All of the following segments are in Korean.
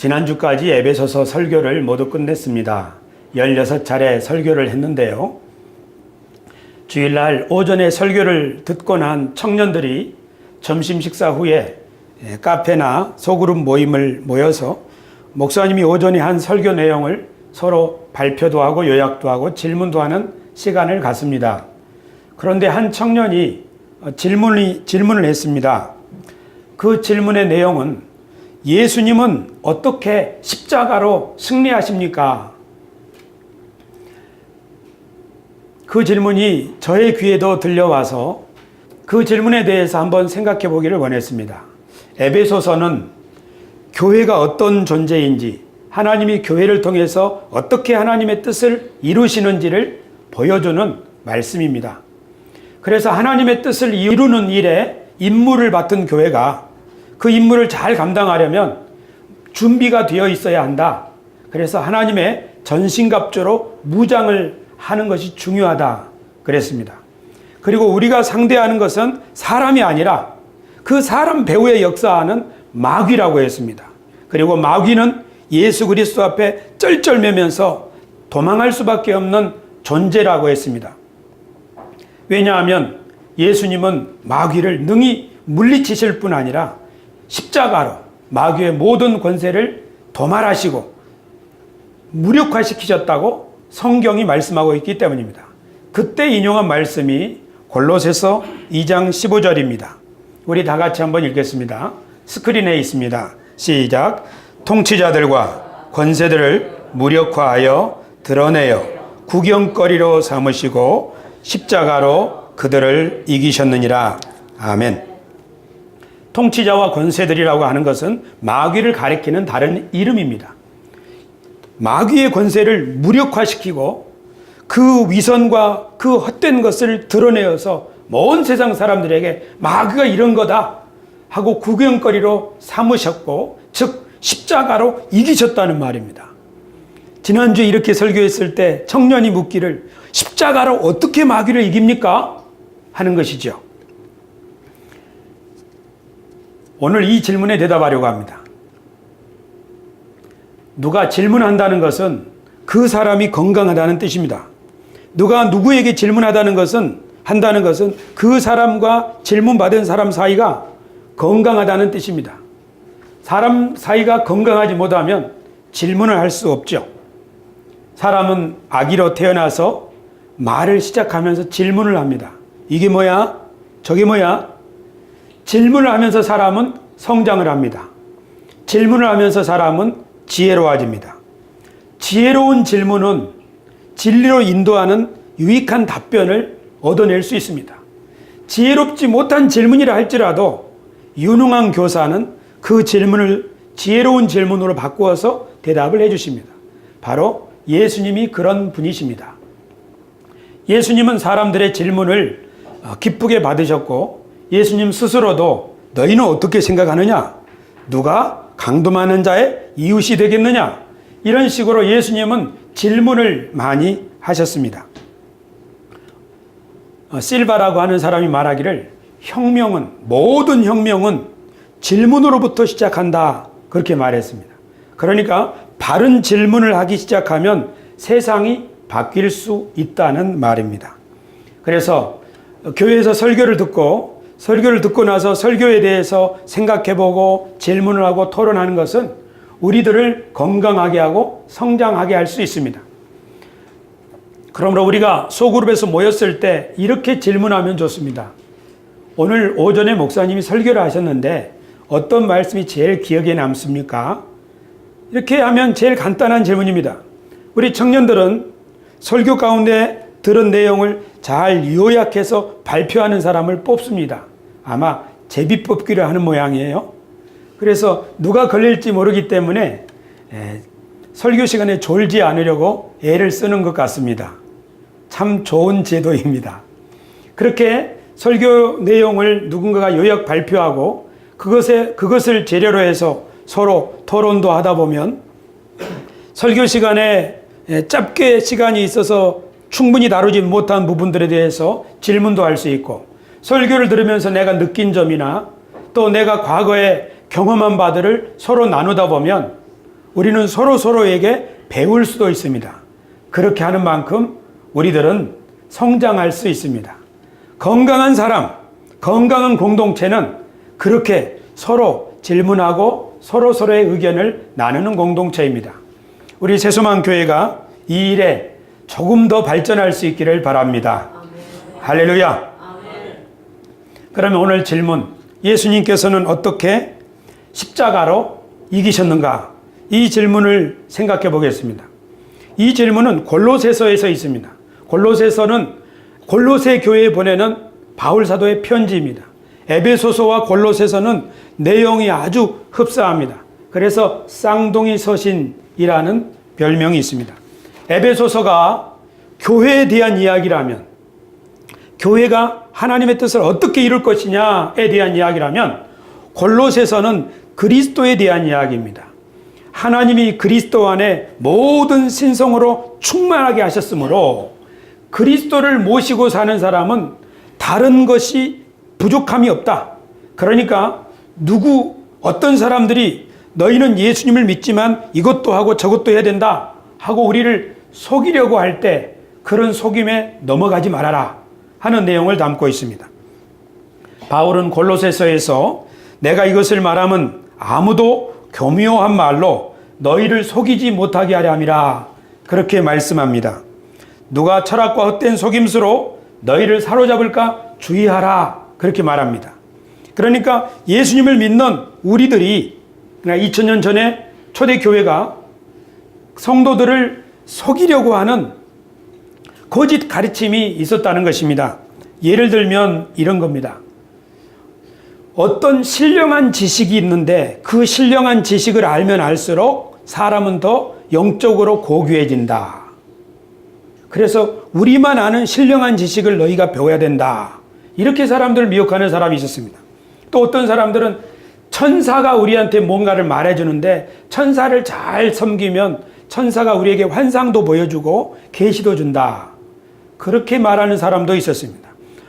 지난주까지 에베소서 설교를 모두 끝냈습니다. 16차례 설교를 했는데요. 주일날 오전에 설교를 듣고 난 청년들이 점심 식사 후에 카페나 소그룹 모임을 모여서 목사님이 오전에 한 설교 내용을 서로 발표도 하고 요약도 하고 질문도 하는 시간을 갖습니다. 그런데 한 청년이 질문을 했습니다. 그 질문의 내용은 예수님은 어떻게 십자가로 승리하십니까? 그 질문이 저의 귀에도 들려와서 그 질문에 대해서 한번 생각해 보기를 원했습니다. 에베소서는 교회가 어떤 존재인지, 하나님이 교회를 통해서 어떻게 하나님의 뜻을 이루시는지를 보여주는 말씀입니다. 그래서 하나님의 뜻을 이루는 일에 임무를 맡은 교회가 그 임무를 잘 감당하려면 준비가 되어 있어야 한다. 그래서 하나님의 전신갑주로 무장을 하는 것이 중요하다 그랬습니다. 그리고 우리가 상대하는 것은 사람이 아니라 그 사람 배후에 역사하는 마귀라고 했습니다. 그리고 마귀는 예수 그리스도 앞에 쩔쩔매면서 도망할 수밖에 없는 존재라고 했습니다. 왜냐하면 예수님은 마귀를 능히 물리치실 뿐 아니라 십자가로 마귀의 모든 권세를 도말하시고 무력화시키셨다고 성경이 말씀하고 있기 때문입니다. 그때 인용한 말씀이 골로새서 2장 15절입니다. 우리 다 같이 한번 읽겠습니다. 스크린에 있습니다. 시작. 통치자들과 권세들을 무력화하여 드러내어 구경거리로 삼으시고 십자가로 그들을 이기셨느니라. 아멘. 통치자와 권세들이라고 하는 것은 마귀를 가리키는 다른 이름입니다. 마귀의 권세를 무력화시키고 그 위선과 그 헛된 것을 드러내어서 온 세상 사람들에게 마귀가 이런 거다 하고 구경거리로 삼으셨고, 즉 십자가로 이기셨다는 말입니다. 지난주에 이렇게 설교했을 때 청년이 묻기를 십자가로 어떻게 마귀를 이깁니까? 하는 것이죠. 오늘 이 질문에 대답하려고 합니다. 누가 질문한다는 것은 그 사람이 건강하다는 뜻입니다. 누가 누구에게 질문한다는 것은 그 사람과 질문받은 사람 사이가 건강하다는 뜻입니다. 사람 사이가 건강하지 못하면 질문을 할 수 없죠. 사람은 아기로 태어나서 말을 시작하면서 질문을 합니다. 이게 뭐야? 저게 뭐야? 질문을 하면서 사람은 성장을 합니다. 질문을 하면서 사람은 지혜로워집니다. 지혜로운 질문은 진리로 인도하는 유익한 답변을 얻어낼 수 있습니다. 지혜롭지 못한 질문이라 할지라도 유능한 교사는 그 질문을 지혜로운 질문으로 바꾸어서 대답을 해주십니다. 바로 예수님이 그런 분이십니다. 예수님은 사람들의 질문을 기쁘게 받으셨고, 예수님 스스로도 너희는 어떻게 생각하느냐? 누가 강도 많은 자의 이웃이 되겠느냐? 이런 식으로 예수님은 질문을 많이 하셨습니다. 실바라고 하는 사람이 말하기를 모든 혁명은 질문으로부터 시작한다, 그렇게 말했습니다. 그러니까 바른 질문을 하기 시작하면 세상이 바뀔 수 있다는 말입니다. 그래서 교회에서 설교를 듣고 나서 설교에 대해서 생각해보고 질문을 하고 토론하는 것은 우리들을 건강하게 하고 성장하게 할 수 있습니다. 그러므로 우리가 소그룹에서 모였을 때 이렇게 질문하면 좋습니다. 오늘 오전에 목사님이 설교를 하셨는데 어떤 말씀이 제일 기억에 남습니까? 이렇게 하면 제일 간단한 질문입니다. 우리 청년들은 설교 가운데 들은 내용을 잘 요약해서 발표하는 사람을 뽑습니다. 아마 제비뽑기를 하는 모양이에요. 그래서 누가 걸릴지 모르기 때문에 설교 시간에 졸지 않으려고 애를 쓰는 것 같습니다. 참 좋은 제도입니다. 그렇게 설교 내용을 누군가가 요약 발표하고 그것을 재료로 해서 서로 토론도 하다 보면 설교 시간에 짧게 시간이 있어서 충분히 다루지 못한 부분들에 대해서 질문도 할 수 있고, 설교를 들으면서 내가 느낀 점이나 또 내가 과거에 경험한 바들을 서로 나누다 보면 우리는 서로에게 배울 수도 있습니다. 그렇게 하는 만큼 우리들은 성장할 수 있습니다. 건강한 사람, 건강한 공동체는 그렇게 서로 질문하고 서로의 의견을 나누는 공동체입니다. 우리 새소망 교회가 이 일에 조금 더 발전할 수 있기를 바랍니다. 아멘. 할렐루야. 아멘. 그러면 오늘 질문, 예수님께서는 어떻게 십자가로 이기셨는가? 이 질문을 생각해 보겠습니다. 이 질문은 골로새서에서 있습니다. 골로새서는 골로새 교회에 보내는 바울 사도의 편지입니다. 에베소서와 골로새서는 내용이 아주 흡사합니다. 그래서 쌍둥이 서신이라는 별명이 있습니다. 에베소서가 교회에 대한 이야기라면, 교회가 하나님의 뜻을 어떻게 이룰 것이냐에 대한 이야기라면, 골로새서는 그리스도에 대한 이야기입니다. 하나님이 그리스도 안에 모든 신성으로 충만하게 하셨으므로 그리스도를 모시고 사는 사람은 다른 것이 부족함이 없다. 그러니까 어떤 사람들이 너희는 예수님을 믿지만 이것도 하고 저것도 해야 된다 하고 우리를 속이려고 할 때 그런 속임에 넘어가지 말아라 하는 내용을 담고 있습니다. 바울은 골로새서에서 내가 이것을 말하면 아무도 교묘한 말로 너희를 속이지 못하게 하려 함이라 그렇게 말씀합니다. 누가 철학과 헛된 속임수로 너희를 사로잡을까 주의하라 그렇게 말합니다. 그러니까 예수님을 믿는 우리들이 2000년 전에 초대교회가 성도들을 속이려고 하는 거짓 가르침이 있었다는 것입니다. 예를 들면 이런 겁니다. 어떤 신령한 지식이 있는데 그 신령한 지식을 알면 알수록 사람은 더 영적으로 고귀해진다. 그래서 우리만 아는 신령한 지식을 너희가 배워야 된다. 이렇게 사람들을 미혹하는 사람이 있었습니다. 또 어떤 사람들은 천사가 우리한테 뭔가를 말해주는데 천사를 잘 섬기면 천사가 우리에게 환상도 보여주고 계시도 준다. 그렇게 말하는 사람도 있었습니다.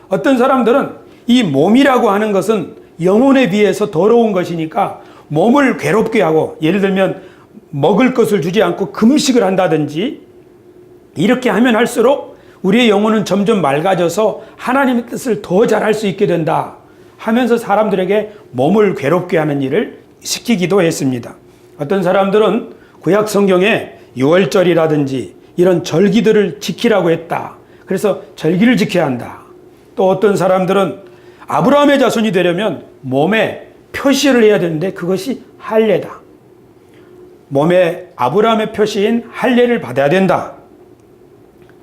어떤 사람들은 이 몸이라고 하는 것은 영혼에 비해서 더러운 것이니까 몸을 괴롭게 하고, 예를 들면 먹을 것을 주지 않고 금식을 한다든지 이렇게 하면 할수록 우리의 영혼은 점점 맑아져서 하나님의 뜻을 더 잘할 수 있게 된다 하면서 사람들에게 몸을 괴롭게 하는 일을 시키기도 했습니다. 어떤 사람들은 구약 성경에 유월절이라든지 이런 절기들을 지키라고 했다. 그래서 절기를 지켜야 한다. 또 어떤 사람들은 아브라함의 자손이 되려면 몸에 표시를 해야 되는데 그것이 할례다. 몸에 아브라함의 표시인 할례를 받아야 된다.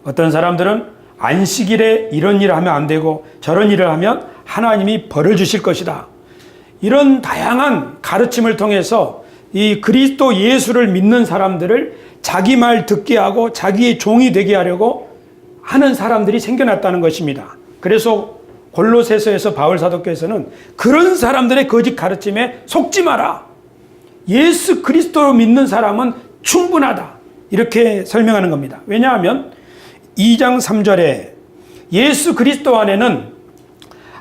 어떤 사람들은 안식일에 이런 일을 하면 안 되고 저런 일을 하면 하나님이 벌을 주실 것이다. 이런 다양한 가르침을 통해서 이 그리스도 예수를 믿는 사람들을 자기 말 듣게 하고 자기의 종이 되게 하려고 하는 사람들이 생겨났다는 것입니다. 그래서 골로새서에서 바울 사도께서는 그런 사람들의 거짓 가르침에 속지 마라. 예수 그리스도를 믿는 사람은 충분하다. 이렇게 설명하는 겁니다. 왜냐하면 2장 3절에 예수 그리스도 안에는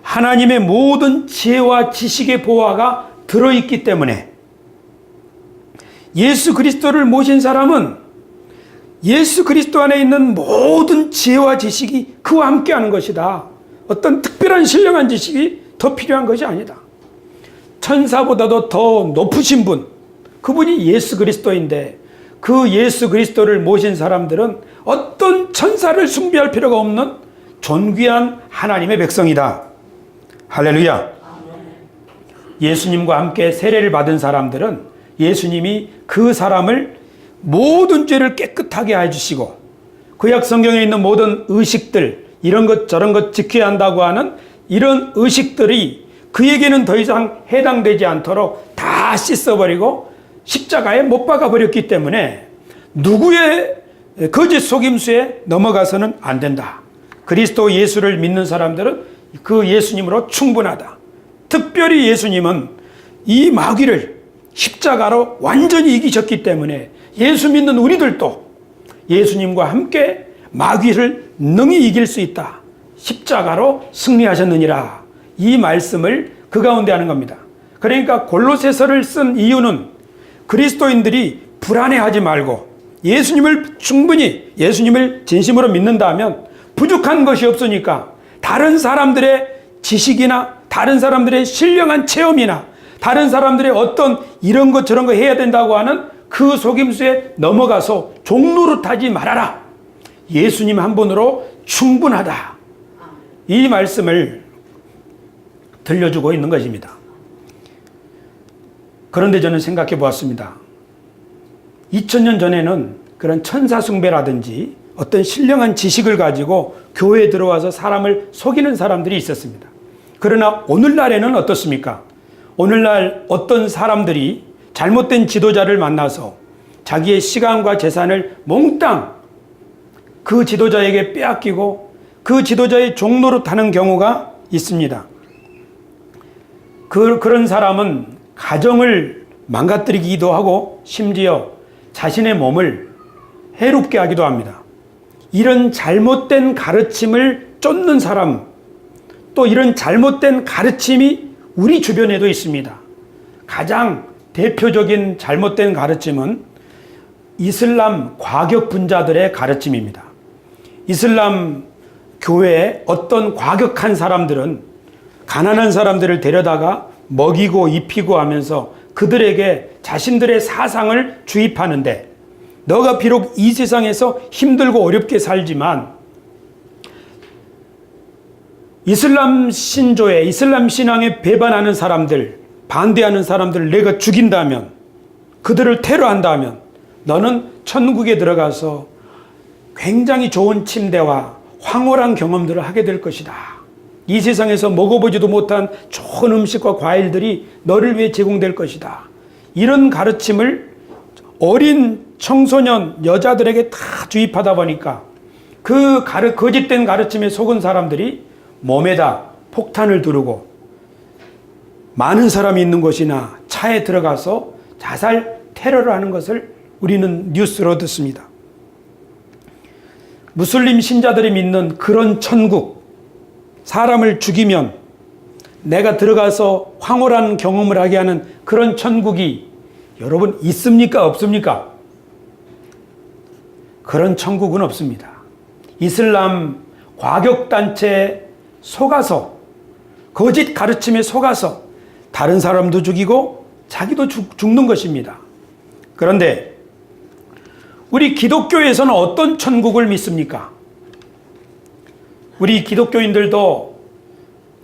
하나님의 모든 지혜와 지식의 보화가 들어있기 때문에 예수 그리스도를 모신 사람은 예수 그리스도 안에 있는 모든 지혜와 지식이 그와 함께하는 것이다. 어떤 특별한 신령한 지식이 더 필요한 것이 아니다. 천사보다도 더 높으신 분, 그분이 예수 그리스도인데 그 예수 그리스도를 모신 사람들은 어떤 천사를 숭배할 필요가 없는 존귀한 하나님의 백성이다. 할렐루야. 예수님과 함께 세례를 받은 사람들은 예수님이 그 사람을 모든 죄를 깨끗하게 해주시고 구약 성경에 있는 모든 의식들, 이런 것 저런 것 지켜야 한다고 하는 이런 의식들이 그에게는 더 이상 해당되지 않도록 다 씻어버리고 십자가에 못 박아버렸기 때문에 누구의 거짓 속임수에 넘어가서는 안 된다. 그리스도 예수를 믿는 사람들은 그 예수님으로 충분하다. 특별히 예수님은 이 마귀를 십자가로 완전히 이기셨기 때문에 예수 믿는 우리들도 예수님과 함께 마귀를 능히 이길 수 있다. 십자가로 승리하셨느니라. 이 말씀을 그 가운데 하는 겁니다. 그러니까 골로새서를 쓴 이유는 그리스도인들이 불안해하지 말고 예수님을 충분히 예수님을 진심으로 믿는다면 부족한 것이 없으니까 다른 사람들의 지식이나 다른 사람들의 신령한 체험이나 다른 사람들의 어떤 이런 것 저런 거 해야 된다고 하는 그 속임수에 넘어가서 종노릇하지 말아라. 예수님 한 분으로 충분하다. 이 말씀을 들려주고 있는 것입니다. 그런데 저는 생각해 보았습니다. 2000년 전에는 그런 천사숭배라든지 어떤 신령한 지식을 가지고 교회에 들어와서 사람을 속이는 사람들이 있었습니다. 그러나 오늘날에는 어떻습니까? 오늘날 어떤 사람들이 잘못된 지도자를 만나서 자기의 시간과 재산을 몽땅 그 지도자에게 빼앗기고 그 지도자의 종노릇하는 경우가 있습니다. 그런 사람은 가정을 망가뜨리기도 하고 심지어 자신의 몸을 해롭게 하기도 합니다. 이런 잘못된 가르침을 쫓는 사람, 또 이런 잘못된 가르침이 우리 주변에도 있습니다. 가장 대표적인 잘못된 가르침은 이슬람 과격 분자들의 가르침입니다. 이슬람 교회의 어떤 과격한 사람들은 가난한 사람들을 데려다가 먹이고 입히고 하면서 그들에게 자신들의 사상을 주입하는데, 너가 비록 이 세상에서 힘들고 어렵게 살지만 이슬람 신조에 이슬람 신앙에 배반하는 사람들, 반대하는 사람들을 내가 죽인다면, 그들을 테러한다면 너는 천국에 들어가서 굉장히 좋은 침대와 황홀한 경험들을 하게 될 것이다. 이 세상에서 먹어보지도 못한 좋은 음식과 과일들이 너를 위해 제공될 것이다. 이런 가르침을 어린 청소년 여자들에게 다 주입하다 보니까 그 거짓된 가르침에 속은 사람들이 몸에다 폭탄을 두르고 많은 사람이 있는 곳이나 차에 들어가서 자살 테러를 하는 것을 우리는 뉴스로 듣습니다. 무슬림 신자들이 믿는 그런 천국, 사람을 죽이면 내가 들어가서 황홀한 경험을 하게 하는 그런 천국이 여러분 있습니까? 없습니까? 그런 천국은 없습니다. 이슬람 과격단체에 속아서, 거짓 가르침에 속아서 다른 사람도 죽이고 자기도 죽는 것입니다. 그런데 우리 기독교에서는 어떤 천국을 믿습니까? 우리 기독교인들도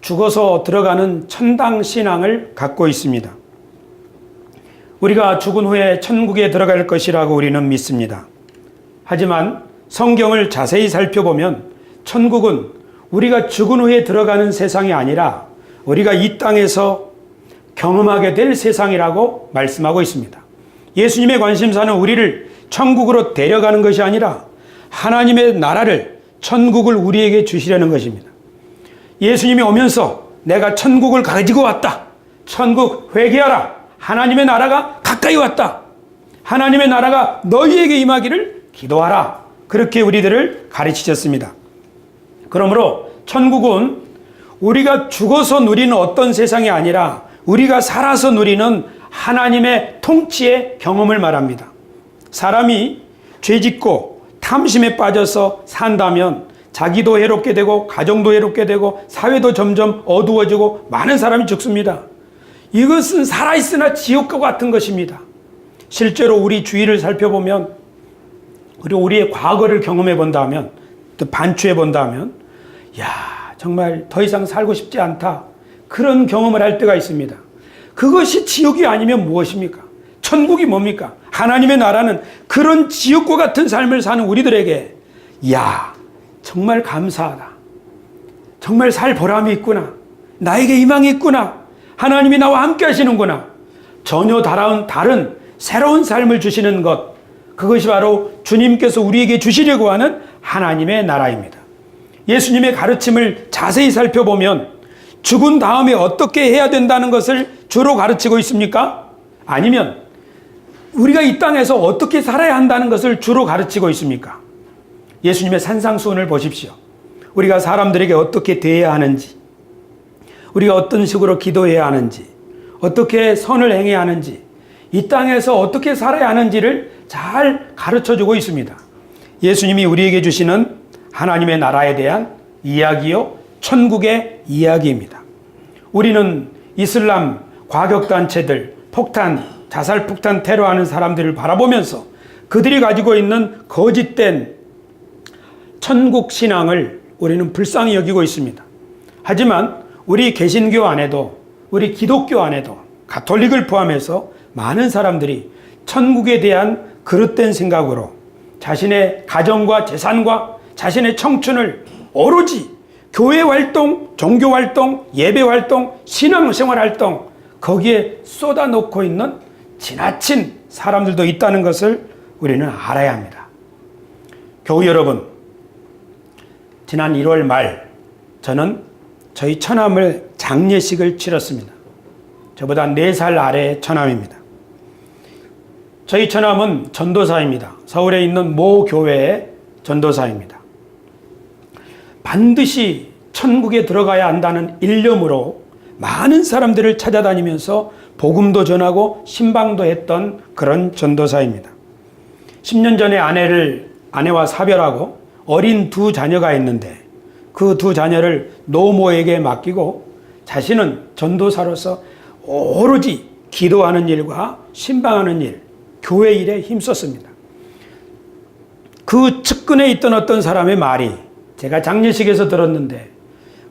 죽어서 들어가는 천당 신앙을 갖고 있습니다. 우리가 죽은 후에 천국에 들어갈 것이라고 우리는 믿습니다. 하지만 성경을 자세히 살펴보면 천국은 우리가 죽은 후에 들어가는 세상이 아니라 우리가 이 땅에서 경험하게 될 세상이라고 말씀하고 있습니다. 예수님의 관심사는 우리를 천국으로 데려가는 것이 아니라 하나님의 나라를, 천국을 우리에게 주시려는 것입니다. 예수님이 오면서 내가 천국을 가지고 왔다. 천국 회개하라. 하나님의 나라가 가까이 왔다. 하나님의 나라가 너희에게 임하기를 기도하라. 그렇게 우리들을 가르치셨습니다. 그러므로 천국은 우리가 죽어서 누리는 어떤 세상이 아니라 우리가 살아서 누리는 하나님의 통치의 경험을 말합니다. 사람이 죄짓고 탐심에 빠져서 산다면 자기도 해롭게 되고 가정도 해롭게 되고 사회도 점점 어두워지고 많은 사람이 죽습니다. 이것은 살아있으나 지옥과 같은 것입니다. 실제로 우리 주위를 살펴보면, 그리고 우리의 과거를 경험해 본다면, 또 반추해 본다면, 정말 더 이상 살고 싶지 않다. 그런 경험을 할 때가 있습니다. 그것이 지옥이 아니면 무엇입니까? 천국이 뭡니까? 하나님의 나라는 그런 지옥과 같은 삶을 사는 우리들에게 정말 감사하다. 정말 살 보람이 있구나. 나에게 희망이 있구나. 하나님이 나와 함께 하시는구나. 전혀 다른 새로운 삶을 주시는 것, 그것이 바로 주님께서 우리에게 주시려고 하는 하나님의 나라입니다. 예수님의 가르침을 자세히 살펴보면 죽은 다음에 어떻게 해야 된다는 것을 주로 가르치고 있습니까? 아니면 우리가 이 땅에서 어떻게 살아야 한다는 것을 주로 가르치고 있습니까? 예수님의 산상수훈을 보십시오. 우리가 사람들에게 어떻게 대해야 하는지, 우리가 어떤 식으로 기도해야 하는지, 어떻게 선을 행해야 하는지, 이 땅에서 어떻게 살아야 하는지를 잘 가르쳐주고 있습니다. 예수님이 우리에게 주시는 하나님의 나라에 대한 이야기요, 천국의 이야기입니다. 우리는 이슬람 과격단체들, 자살 폭탄 테러하는 사람들을 바라보면서 그들이 가지고 있는 거짓된 천국 신앙을 우리는 불쌍히 여기고 있습니다. 하지만 우리 개신교 안에도, 우리 기독교 안에도, 가톨릭을 포함해서 많은 사람들이 천국에 대한 그릇된 생각으로 자신의 가정과 재산과 자신의 청춘을 오로지 교회 활동, 종교 활동, 예배 활동, 신앙생활 활동, 거기에 쏟아놓고 있는 지나친 사람들도 있다는 것을 우리는 알아야 합니다. 교우 여러분, 지난 1월 말 저는 저희 처남을 장례식을 치렀습니다. 저보다 4살 아래의 처남입니다. 저희 처남은 전도사입니다. 서울에 있는 모 교회의 전도사입니다. 반드시 천국에 들어가야 한다는 일념으로 많은 사람들을 찾아다니면서 복음도 전하고 신방도 했던 그런 전도사입니다. 10년 전에 아내와 사별하고 어린 2 자녀가 있는데 그 2 자녀를 노모에게 맡기고 자신은 전도사로서 오로지 기도하는 일과 신방하는 일, 교회 일에 힘썼습니다. 그 측근에 있던 어떤 사람의 말이 제가 장례식에서 들었는데,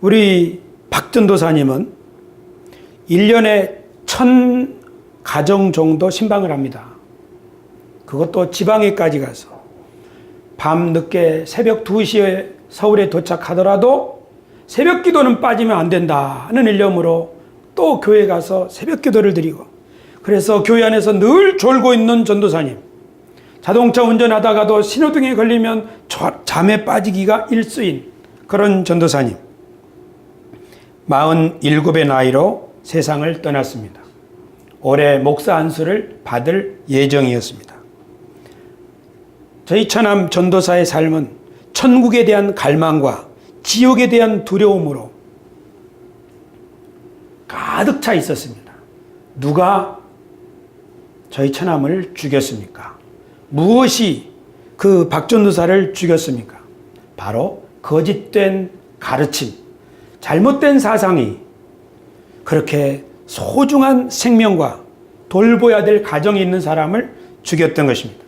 우리 박 전도사님은 1년에 1000가정 정도 신방을 합니다. 그것도 지방에까지 가서 밤 늦게 새벽 2시에 서울에 도착하더라도 새벽 기도는 빠지면 안 된다는 일념으로 또 교회 가서 새벽 기도를 드리고, 그래서 교회 안에서 늘 졸고 있는 전도사님, 자동차 운전하다가도 신호등에 걸리면 잠에 빠지기가 일수인 그런 전도사님, 47의 나이로 세상을 떠났습니다. 올해 목사 안수를 받을 예정이었습니다. 저희 처남 전도사의 삶은 천국에 대한 갈망과 지옥에 대한 두려움으로 가득 차 있었습니다. 누가 저희 처남을 죽였습니까? 무엇이 그 박 전도사를 죽였습니까? 바로 거짓된 가르침, 잘못된 사상이 그렇게 소중한 생명과 돌보아야 될 가정이 있는 사람을 죽였던 것입니다.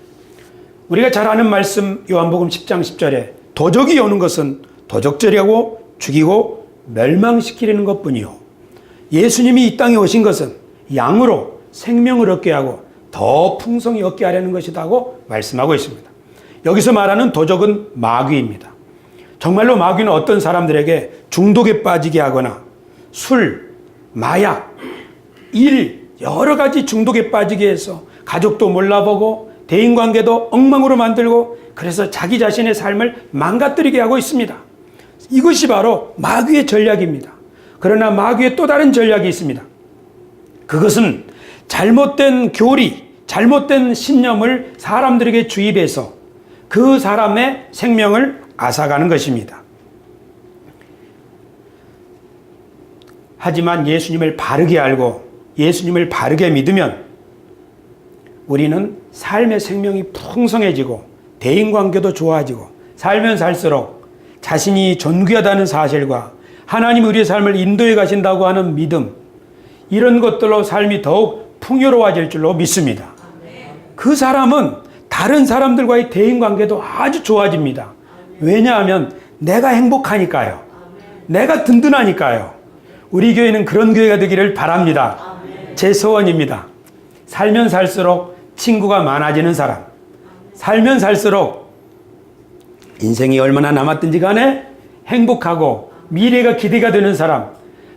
우리가 잘 아는 말씀 요한복음 10장 10절에 도적이 오는 것은 도적질하고 죽이고 멸망시키려는 것뿐이요, 예수님이 이 땅에 오신 것은 양으로 생명을 얻게 하고 더 풍성히 얻게 하려는 것이라고 말씀하고 있습니다. 여기서 말하는 도적은 마귀입니다. 정말로 마귀는 어떤 사람들에게 중독에 빠지게 하거나 술, 마약, 일, 여러 가지 중독에 빠지게 해서 가족도 몰라보고 대인관계도 엉망으로 만들고, 그래서 자기 자신의 삶을 망가뜨리게 하고 있습니다. 이것이 바로 마귀의 전략입니다. 그러나 마귀의 또 다른 전략이 있습니다. 그것은 잘못된 교리, 잘못된 신념을 사람들에게 주입해서 그 사람의 생명을 앗아가는 것입니다. 하지만 예수님을 바르게 알고 예수님을 바르게 믿으면 우리는 삶의 생명이 풍성해지고 대인관계도 좋아지고, 살면 살수록 자신이 존귀하다는 사실과 하나님이 우리의 삶을 인도해 가신다고 하는 믿음, 이런 것들로 삶이 더욱 풍요로워질 줄로 믿습니다. 그 사람은 다른 사람들과의 대인관계도 아주 좋아집니다. 왜냐하면 내가 행복하니까요. 내가 든든하니까요. 우리 교회는 그런 교회가 되기를 바랍니다. 제 소원입니다. 살면 살수록 친구가 많아지는 사람, 살면 살수록 인생이 얼마나 남았든지 간에 행복하고 미래가 기대가 되는 사람,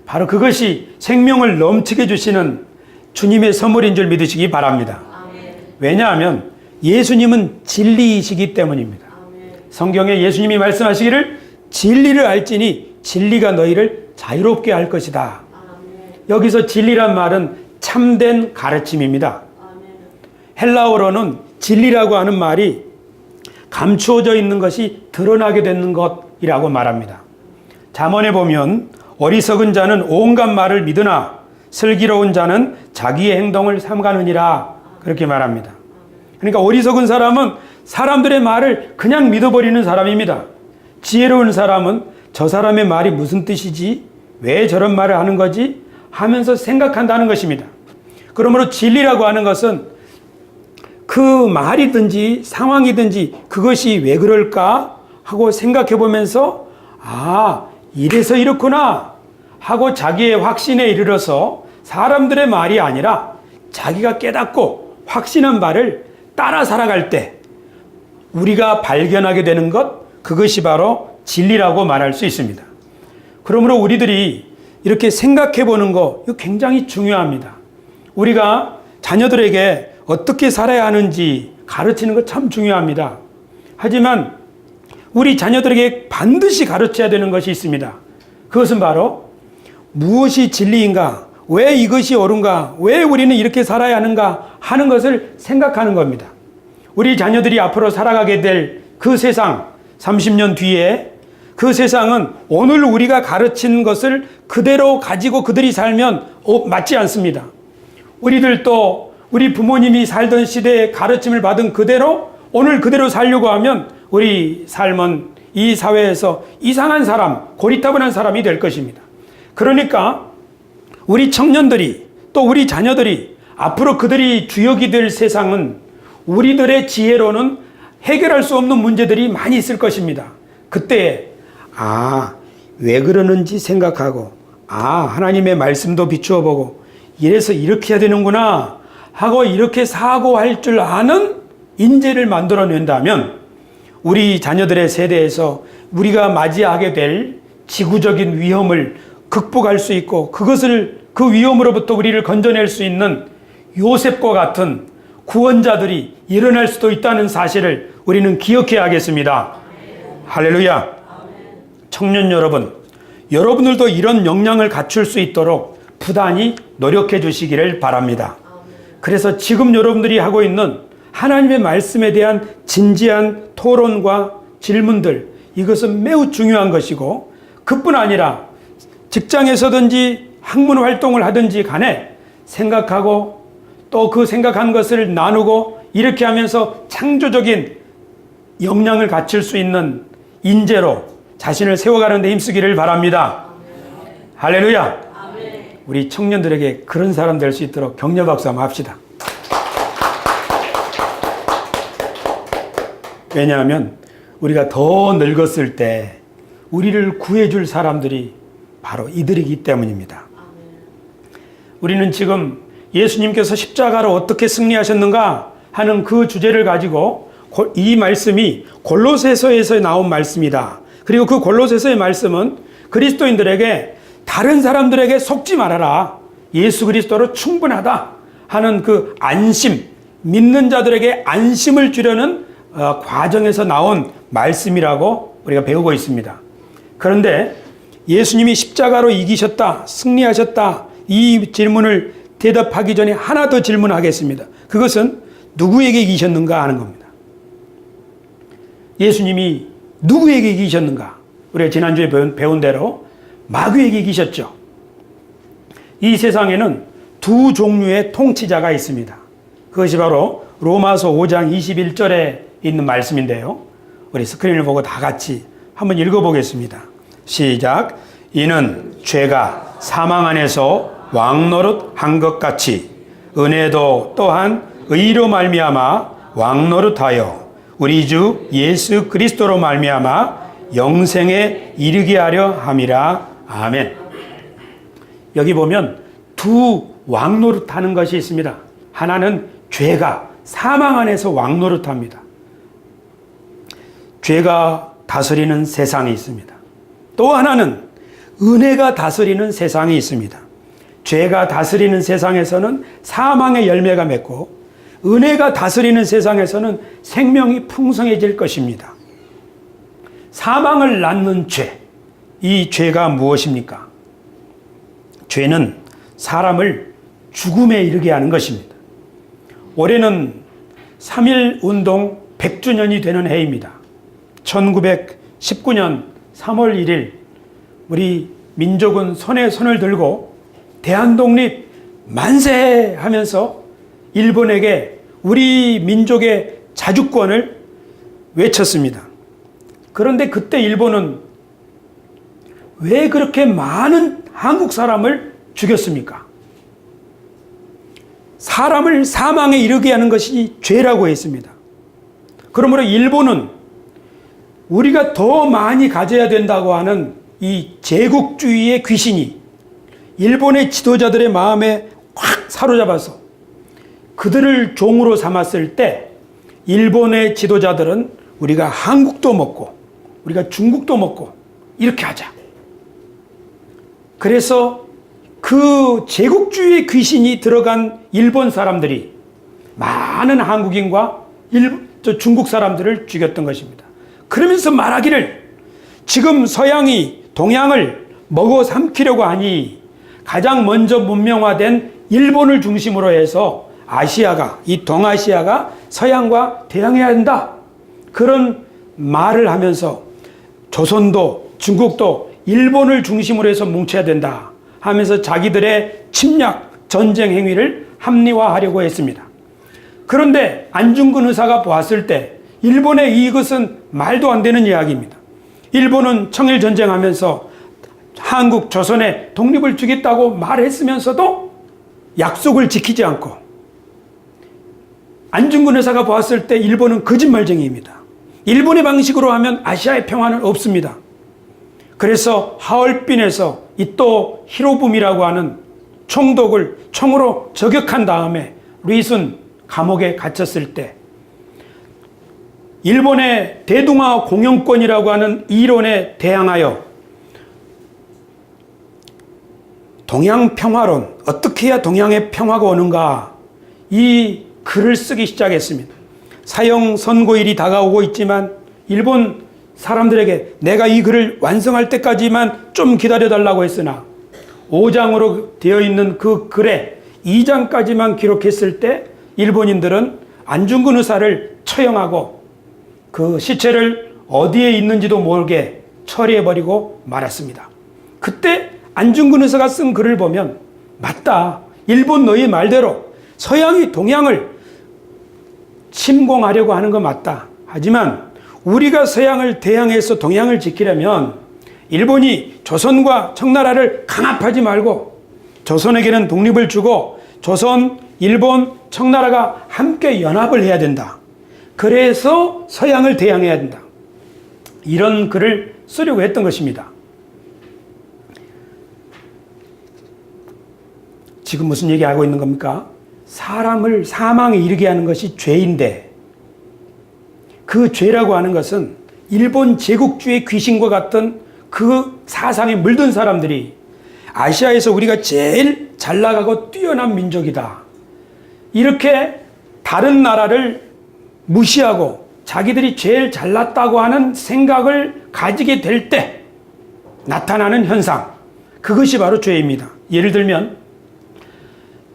바로 그것이 생명을 넘치게 주시는 주님의 선물인 줄 믿으시기 바랍니다. 왜냐하면 예수님은 진리이시기 때문입니다. 성경에 예수님이 말씀하시기를 진리를 알지니 진리가 너희를 자유롭게 할 것이다. 여기서 진리란 말은 참된 가르침입니다. 헬라어로는 진리라고 하는 말이 감추어져 있는 것이 드러나게 되는 것이라고 말합니다. 잠언에 보면 어리석은 자는 온갖 말을 믿으나 슬기로운 자는 자기의 행동을 삼가느니라 그렇게 말합니다. 그러니까 어리석은 사람은 사람들의 말을 그냥 믿어버리는 사람입니다. 지혜로운 사람은 저 사람의 말이 무슨 뜻이지? 왜 저런 말을 하는 거지? 하면서 생각한다는 것입니다. 그러므로 진리라고 하는 것은 그 말이든지 상황이든지 그것이 왜 그럴까 하고 생각해 보면서 이래서 이렇구나 하고 자기의 확신에 이르러서 사람들의 말이 아니라 자기가 깨닫고 확신한 바를 따라 살아갈 때 우리가 발견하게 되는 것, 그것이 바로 진리라고 말할 수 있습니다. 그러므로 우리들이 이렇게 생각해 보는 거, 이거 굉장히 중요합니다. 우리가 자녀들에게 어떻게 살아야 하는지 가르치는 거 참 중요합니다. 하지만 우리 자녀들에게 반드시 가르쳐야 되는 것이 있습니다. 그것은 바로 무엇이 진리인가, 왜 이것이 옳은가, 왜 우리는 이렇게 살아야 하는가 하는 것을 생각하는 겁니다. 우리 자녀들이 앞으로 살아가게 될 그 세상, 30년 뒤에 그 세상은 오늘 우리가 가르친 것을 그대로 가지고 그들이 살면 맞지 않습니다. 우리들도 우리 부모님이 살던 시대에 가르침을 받은 그대로 오늘 그대로 살려고 하면 우리 삶은 이 사회에서 이상한 사람, 고리타분한 사람이 될 것입니다. 그러니까 우리 청년들이 또 우리 자녀들이 앞으로 그들이 주역이 될 세상은 우리들의 지혜로는 해결할 수 없는 문제들이 많이 있을 것입니다. 그때 왜 그러는지 생각하고 하나님의 말씀도 비추어 보고 이래서 이렇게 해야 되는구나 하고 이렇게 사고할 줄 아는 인재를 만들어낸다면 우리 자녀들의 세대에서 우리가 맞이하게 될 지구적인 위험을 극복할 수 있고 그 위험으로부터 우리를 건져낼 수 있는 요셉과 같은 구원자들이 일어날 수도 있다는 사실을 우리는 기억해야 하겠습니다. 할렐루야. 청년 여러분, 여러분들도 이런 역량을 갖출 수 있도록 부단히 노력해 주시기를 바랍니다. 그래서 지금 여러분들이 하고 있는 하나님의 말씀에 대한 진지한 토론과 질문들, 이것은 매우 중요한 것이고 그뿐 아니라 직장에서든지 학문 활동을 하든지 간에 생각하고 또 그 생각한 것을 나누고 이렇게 하면서 창조적인 역량을 갖출 수 있는 인재로 자신을 세워가는 데 힘쓰기를 바랍니다. 할렐루야. 우리 청년들에게 그런 사람 될 수 있도록 격려 박수 한번 합시다. 왜냐하면 우리가 더 늙었을 때 우리를 구해줄 사람들이 바로 이들이기 때문입니다. 우리는 지금 예수님께서 십자가로 어떻게 승리하셨는가 하는 그 주제를 가지고 이 말씀이 골로새서에서 나온 말씀이다. 그리고 그 골로새서의 말씀은 그리스도인들에게 다른 사람들에게 속지 말아라. 예수 그리스도로 충분하다 하는 그 안심, 믿는 자들에게 안심을 주려는 과정에서 나온 말씀이라고 우리가 배우고 있습니다. 그런데 예수님이 십자가로 이기셨다, 승리하셨다, 이 질문을 대답하기 전에 하나 더 질문하겠습니다. 그것은 누구에게 이기셨는가 하는 겁니다. 예수님이 누구에게 이기셨는가? 우리가 지난주에 배운 대로 마귀에게 이기셨죠. 이 세상에는 두 종류의 통치자가 있습니다. 그것이 바로 로마서 5장 21절에 있는 말씀인데요. 우리 스크린을 보고 다 같이 한번 읽어보겠습니다. 시작. 이는 죄가 사망 안에서 왕노릇한 것 같이 은혜도 또한 의로 말미암아 왕노릇하여 우리 주 예수 그리스도로 말미암아 영생에 이르게 하려 함이라. 아멘. 여기 보면 두 왕노릇하는 것이 있습니다. 하나는 죄가 사망 안에서 왕노릇합니다. 죄가 다스리는 세상이 있습니다. 또 하나는 은혜가 다스리는 세상이 있습니다. 죄가 다스리는 세상에서는 사망의 열매가 맺고 은혜가 다스리는 세상에서는 생명이 풍성해질 것입니다. 사망을 낳는 죄, 이 죄가 무엇입니까? 죄는 사람을 죽음에 이르게 하는 것입니다. 올해는 3.1운동 100주년이 되는 해입니다. 1919년 3월 1일 우리 민족은 손에 손을 들고 대한독립 만세 하면서 일본에게 우리 민족의 자주권을 외쳤습니다. 그런데 그때 일본은 왜 그렇게 많은 한국 사람을 죽였습니까? 사람을 사망에 이르게 하는 것이 죄라고 했습니다. 그러므로 일본은 우리가 더 많이 가져야 된다고 하는 이 제국주의의 귀신이 일본의 지도자들의 마음에 확 사로잡아서 그들을 종으로 삼았을 때 일본의 지도자들은 우리가 한국도 먹고 우리가 중국도 먹고 이렇게 하자. 그래서 그 제국주의의 귀신이 들어간 일본 사람들이 많은 한국인과 중국 사람들을 죽였던 것입니다. 그러면서 말하기를 지금 서양이 동양을 먹어 삼키려고 하니 가장 먼저 문명화된 일본을 중심으로 해서 아시아가, 이 동아시아가 서양과 대항해야 한다. 그런 말을 하면서 조선도 중국도 일본을 중심으로 해서 뭉쳐야 된다 하면서 자기들의 침략 전쟁 행위를 합리화하려고 했습니다. 그런데 안중근 의사가 보았을 때 일본의 이것은 말도 안 되는 이야기입니다. 일본은 청일전쟁하면서 한국, 조선의 독립을 주겠다고 말했으면서도 약속을 지키지 않고 안중근 의사가 보았을 때 일본은 거짓말쟁이입니다. 일본의 방식으로 하면 아시아의 평화는 없습니다. 그래서 하얼빈에서 이또 히로부미라고 하는 총독을 총으로 저격한 다음에 리순 감옥에 갇혔을 때 일본의 대동아 공영권이라고 하는 이론에 대항하여 동양 평화론, 어떻게 해야 동양의 평화가 오는가, 이 글을 쓰기 시작했습니다. 사형 선고일이 다가오고 있지만 일본 사람들에게 내가 이 글을 완성할 때까지만 좀 기다려달라고 했으나 5장으로 되어 있는 그 글에 2장까지만 기록했을 때 일본인들은 안중근 의사를 처형하고 그 시체를 어디에 있는지도 모르게 처리해버리고 말았습니다. 그때 안중근 의사가 쓴 글을 보면 맞다. 일본 너희 말대로 서양이 동양을 침공하려고 하는 거 맞다. 하지만 우리가 서양을 대항해서 동양을 지키려면 일본이 조선과 청나라를 강압하지 말고 조선에게는 독립을 주고 조선, 일본, 청나라가 함께 연합을 해야 된다. 그래서 서양을 대항해야 된다. 이런 글을 쓰려고 했던 것입니다. 지금 무슨 얘기하고 있는 겁니까? 사람을 사망에 이르게 하는 것이 죄인데 그 죄라고 하는 것은 일본 제국주의 귀신과 같은 그 사상에 물든 사람들이 아시아에서 우리가 제일 잘 나가고 뛰어난 민족이다. 이렇게 다른 나라를 무시하고 자기들이 제일 잘났다고 하는 생각을 가지게 될 때 나타나는 현상, 그것이 바로 죄입니다. 예를 들면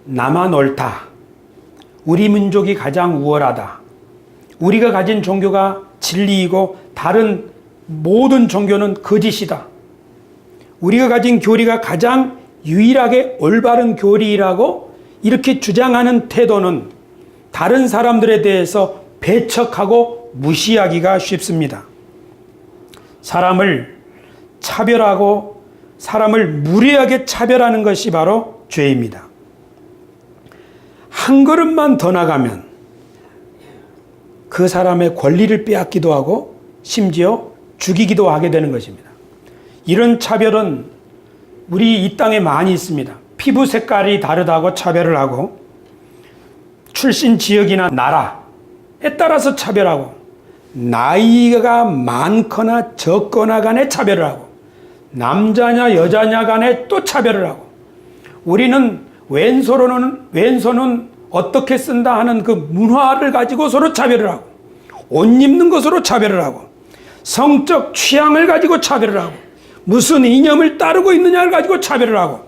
나만 옳다. 우리 민족이 가장 우월하다. 우리가 가진 종교가 진리이고 다른 모든 종교는 거짓이다. 우리가 가진 교리가 가장 유일하게 올바른 교리라고 이렇게 주장하는 태도는 다른 사람들에 대해서 배척하고 무시하기가 쉽습니다. 사람을 차별하고 사람을 무례하게 차별하는 것이 바로 죄입니다. 한 걸음만 더 나가면 그 사람의 권리를 빼앗기도 하고 심지어 죽이기도 하게 되는 것입니다. 이런 차별은 우리 이 땅에 많이 있습니다. 피부 색깔이 다르다고 차별을 하고 출신 지역이나 나라에 따라서 차별하고 나이가 많거나 적거나 간에 차별을 하고 남자냐 여자냐 간에 또 차별을 하고 우리는 왼손은 어떻게 쓴다 하는 그 문화를 가지고 서로 차별을 하고 옷 입는 것으로 차별을 하고 성적 취향을 가지고 차별을 하고 무슨 이념을 따르고 있느냐를 가지고 차별을 하고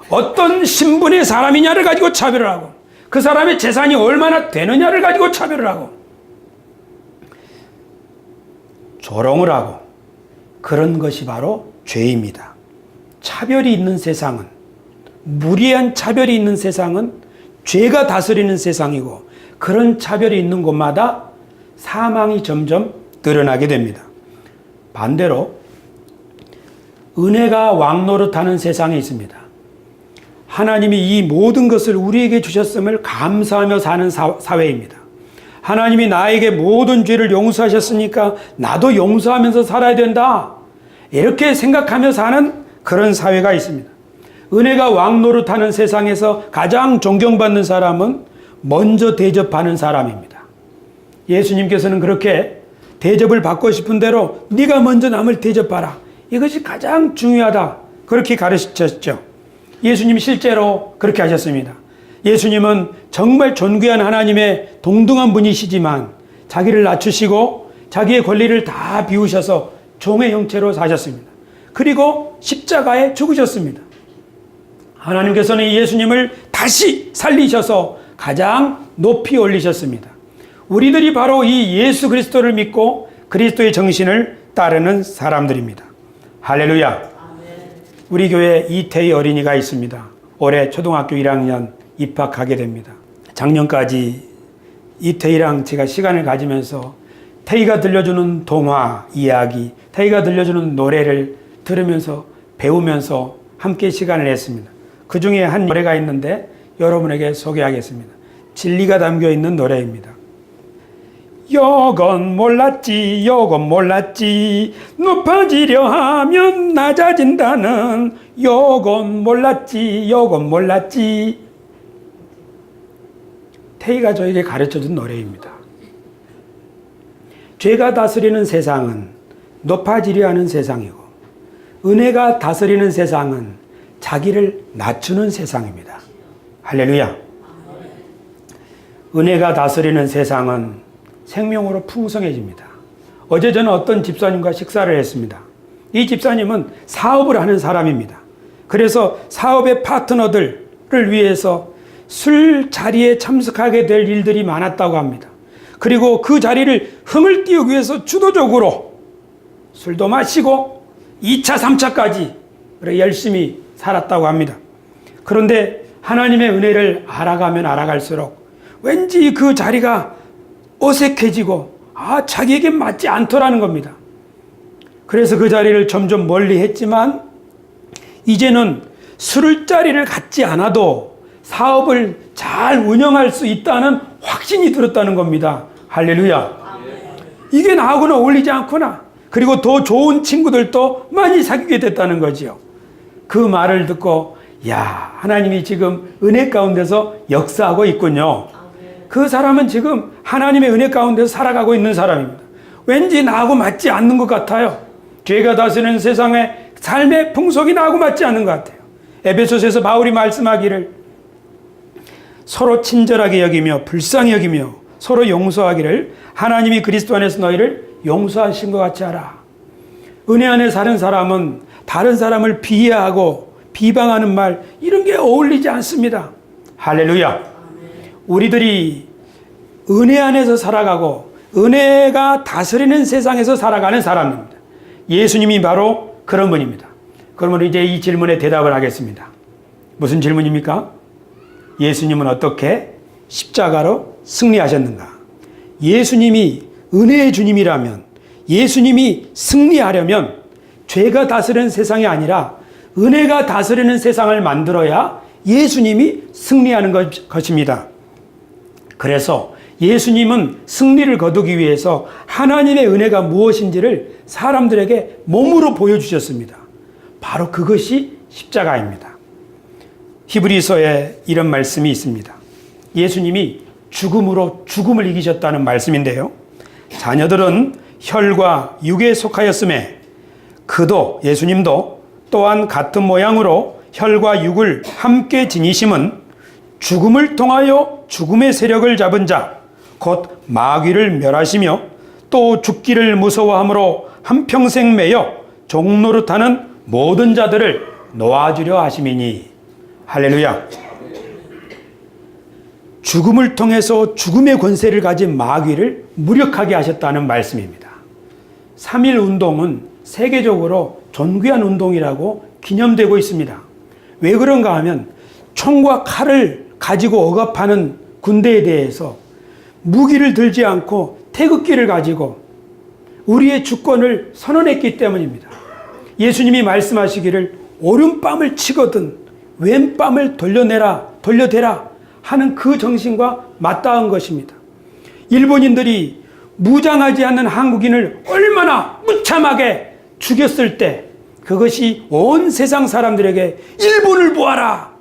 어떤 신분의 사람이냐를 가지고 차별을 하고 그 사람의 재산이 얼마나 되느냐를 가지고 차별을 하고 조롱을 하고 그런 것이 바로 죄입니다. 차별이 있는 세상은 무리한 차별이 있는 세상은 죄가 다스리는 세상이고 그런 차별이 있는 곳마다 사망이 점점 늘어나게 됩니다. 반대로 은혜가 왕노릇하는 세상에 있습니다. 하나님이 이 모든 것을 우리에게 주셨음을 감사하며 사는 사회입니다. 하나님이 나에게 모든 죄를 용서하셨으니까 나도 용서하면서 살아야 된다. 이렇게 생각하며 사는 그런 사회가 있습니다. 은혜가 왕노릇하는 세상에서 가장 존경받는 사람은 먼저 대접하는 사람입니다. 예수님께서는 그렇게 대접을 받고 싶은 대로 네가 먼저 남을 대접하라. 이것이 가장 중요하다. 그렇게 가르치셨죠. 예수님이 실제로 그렇게 하셨습니다. 예수님은 정말 존귀한 하나님의 동등한 분이시지만 자기를 낮추시고 자기의 권리를 다 비우셔서 종의 형체로 사셨습니다. 그리고 십자가에 죽으셨습니다. 하나님께서는 예수님을 다시 살리셔서 가장 높이 올리셨습니다. 우리들이 바로 이 예수 그리스도를 믿고 그리스도의 정신을 따르는 사람들입니다. 할렐루야. 우리 교회에 이태희 어린이가 있습니다. 올해 초등학교 1학년 입학하게 됩니다. 작년까지 이태희랑 제가 시간을 가지면서 태희가 들려주는 동화, 이야기, 태희가 들려주는 노래를 들으면서 배우면서 함께 시간을 했습니다. 그 중에 한 노래가 있는데 여러분에게 소개하겠습니다. 진리가 담겨 있는 노래입니다. 요건 몰랐지, 요건 몰랐지, 높아지려 하면 낮아진다는 요건 몰랐지, 요건 몰랐지. 태희가 저에게 가르쳐준 노래입니다. 죄가 다스리는 세상은 높아지려 하는 세상이고 은혜가 다스리는 세상은 자기를 낮추는 세상입니다. 할렐루야. 은혜가 다스리는 세상은 생명으로 풍성해집니다. 어제 저는 어떤 집사님과 식사를 했습니다. 이 집사님은 사업을 하는 사람입니다. 그래서 사업의 파트너들을 위해서 술 자리에 참석하게 될 일들이 많았다고 합니다. 그리고 그 자리를 흥을 띄우기 위해서 주도적으로 술도 마시고 2차, 3차까지 열심히 살았다고 합니다. 그런데 하나님의 은혜를 알아가면 알아갈수록 왠지 그 자리가 어색해지고 자기에게 맞지 않더라는 겁니다. 그래서 그 자리를 점점 멀리 했지만 이제는 술자리를 갖지 않아도 사업을 잘 운영할 수 있다는 확신이 들었다는 겁니다. 할렐루야. 이게 나하고는 어울리지 않구나. 그리고 더 좋은 친구들도 많이 사귀게 됐다는 거지요. 그 말을 듣고 하나님이 지금 은혜 가운데서 역사하고 있군요. 그 사람은 지금 하나님의 은혜 가운데서 살아가고 있는 사람입니다. 왠지 나하고 맞지 않는 것 같아요. 죄가 다스리는 세상의 삶의 풍속이 나하고 맞지 않는 것 같아요. 에베소서에서 바울이 말씀하기를 서로 친절하게 여기며 불쌍히 여기며 서로 용서하기를 하나님이 그리스도 안에서 너희를 용서하신 것 같이 하라. 은혜 안에 사는 사람은 다른 사람을 비하하고 비방하는 말 이런 게 어울리지 않습니다. 할렐루야. 우리들이 은혜 안에서 살아가고 은혜가 다스리는 세상에서 살아가는 사람입니다. 예수님이 바로 그런 분입니다. 그러면 이제 이 질문에 대답을 하겠습니다. 무슨 질문입니까? 예수님은 어떻게 십자가로 승리하셨는가? 예수님이 은혜의 주님이라면, 예수님이 승리하려면 죄가 다스리는 세상이 아니라 은혜가 다스리는 세상을 만들어야 예수님이 승리하는 것입니다. 그래서 예수님은 승리를 거두기 위해서 하나님의 은혜가 무엇인지를 사람들에게 몸으로 보여주셨습니다. 바로 그것이 십자가입니다. 히브리서에 이런 말씀이 있습니다. 예수님이 죽음으로 죽음을 이기셨다는 말씀인데요. 자녀들은 혈과 육에 속하였음에 그도 예수님도 또한 같은 모양으로 혈과 육을 함께 지니심은 죽음을 통하여 죽음의 세력을 잡은 자 곧 마귀를 멸하시며 또 죽기를 무서워함으로 한평생 매여 종노릇하는 모든 자들을 놓아주려 하심이니. 할렐루야. 죽음을 통해서 죽음의 권세를 가진 마귀를 무력하게 하셨다는 말씀입니다. 3.1 운동은 세계적으로 존귀한 운동이라고 기념되고 있습니다. 왜 그런가 하면 총과 칼을 가지고 억압하는 군대에 대해서 무기를 들지 않고 태극기를 가지고 우리의 주권을 선언했기 때문입니다. 예수님이 말씀하시기를 오른뺨을 치거든 왼뺨을 돌려대라 하는 그 정신과 맞닿은 것입니다. 일본인들이 무장하지 않는 한국인을 얼마나 무참하게 죽였을 때 그것이 온 세상 사람들에게 일본을 보아라.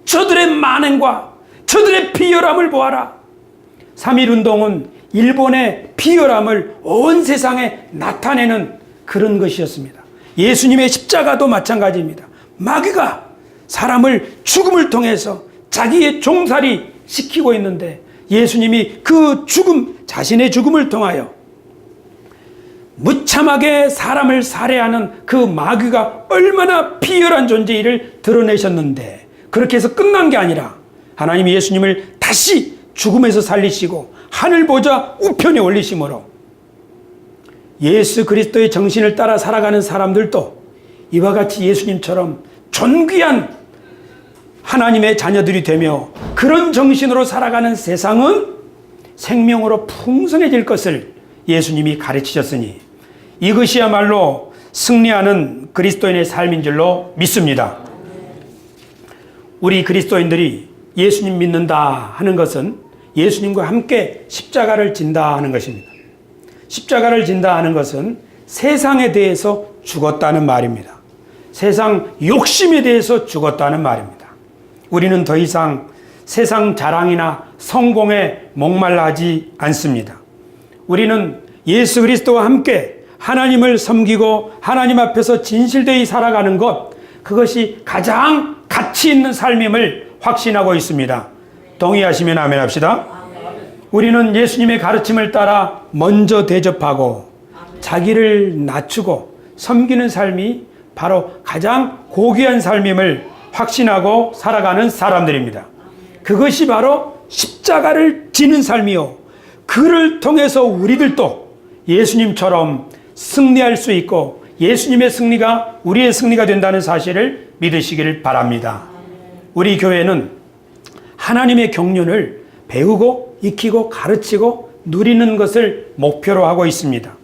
저들의 만행과 저들의 비열함을 보아라. 3.1운동은 일본의 비열함을 온 세상에 나타내는 그런 것이었습니다. 예수님의 십자가도 마찬가지입니다. 마귀가 사람을 죽음을 통해서 자기의 종살이 시키고 있는데 예수님이 그 죽음, 자신의 죽음을 통하여 무참하게 사람을 살해하는 그 마귀가 얼마나 비열한 존재를 드러내셨는데 그렇게 해서 끝난 게 아니라 하나님이 예수님을 다시 죽음에서 살리시고 하늘 보좌 우편에 올리심으로 예수 그리스도의 정신을 따라 살아가는 사람들도 이와 같이 예수님처럼 존귀한 하나님의 자녀들이 되며 그런 정신으로 살아가는 세상은 생명으로 풍성해질 것을 예수님이 가르치셨으니 이것이야말로 승리하는 그리스도인의 삶인 줄로 믿습니다. 우리 그리스도인들이 예수님 믿는다 하는 것은 예수님과 함께 십자가를 진다 하는 것입니다. 십자가를 진다 하는 것은 세상에 대해서 죽었다는 말입니다. 세상 욕심에 대해서 죽었다는 말입니다. 우리는 더 이상 세상 자랑이나 성공에 목말라 하지 않습니다. 우리는 예수 그리스도와 함께 하나님을 섬기고 하나님 앞에서 진실되이 살아가는 것, 그것이 가장 가치 있는 삶임을 확신하고 있습니다. 동의하시면 아멘 합시다. 우리는 예수님의 가르침을 따라 먼저 대접하고 자기를 낮추고 섬기는 삶이 바로 가장 고귀한 삶임을 확신하고 살아가는 사람들입니다. 그것이 바로 십자가를 지는 삶이요. 그를 통해서 우리들도 예수님처럼 승리할 수 있고 예수님의 승리가 우리의 승리가 된다는 사실을 믿으시기를 바랍니다. 우리 교회는 하나님의 경륜을 배우고 익히고 가르치고 누리는 것을 목표로 하고 있습니다.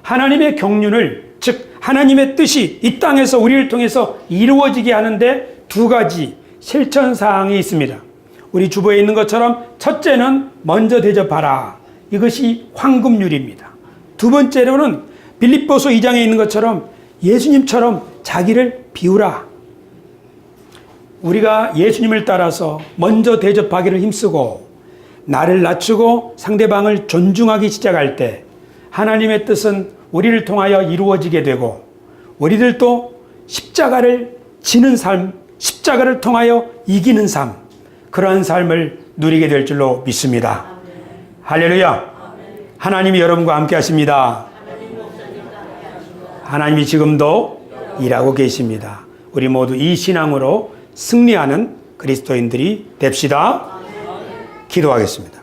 하나님의 경륜을, 즉 하나님의 뜻이 이 땅에서 우리를 통해서 이루어지게 하는데 두 가지 실천사항이 있습니다. 우리 주보에 있는 것처럼 첫째는 먼저 대접하라. 이것이 황금률입니다. 두 번째로는 빌립보서 2장에 있는 것처럼 예수님처럼 자기를 비우라. 우리가 예수님을 따라서 먼저 대접하기를 힘쓰고 나를 낮추고 상대방을 존중하기 시작할 때 하나님의 뜻은 우리를 통하여 이루어지게 되고 우리들도 십자가를 지는 삶, 십자가를 통하여 이기는 삶, 그러한 삶을 누리게 될 줄로 믿습니다. 할렐루야. 하나님이 여러분과 함께 하십니다. 하나님이 지금도 일하고 계십니다. 우리 모두 이 신앙으로 승리하는 그리스도인들이 됩시다. 기도하겠습니다.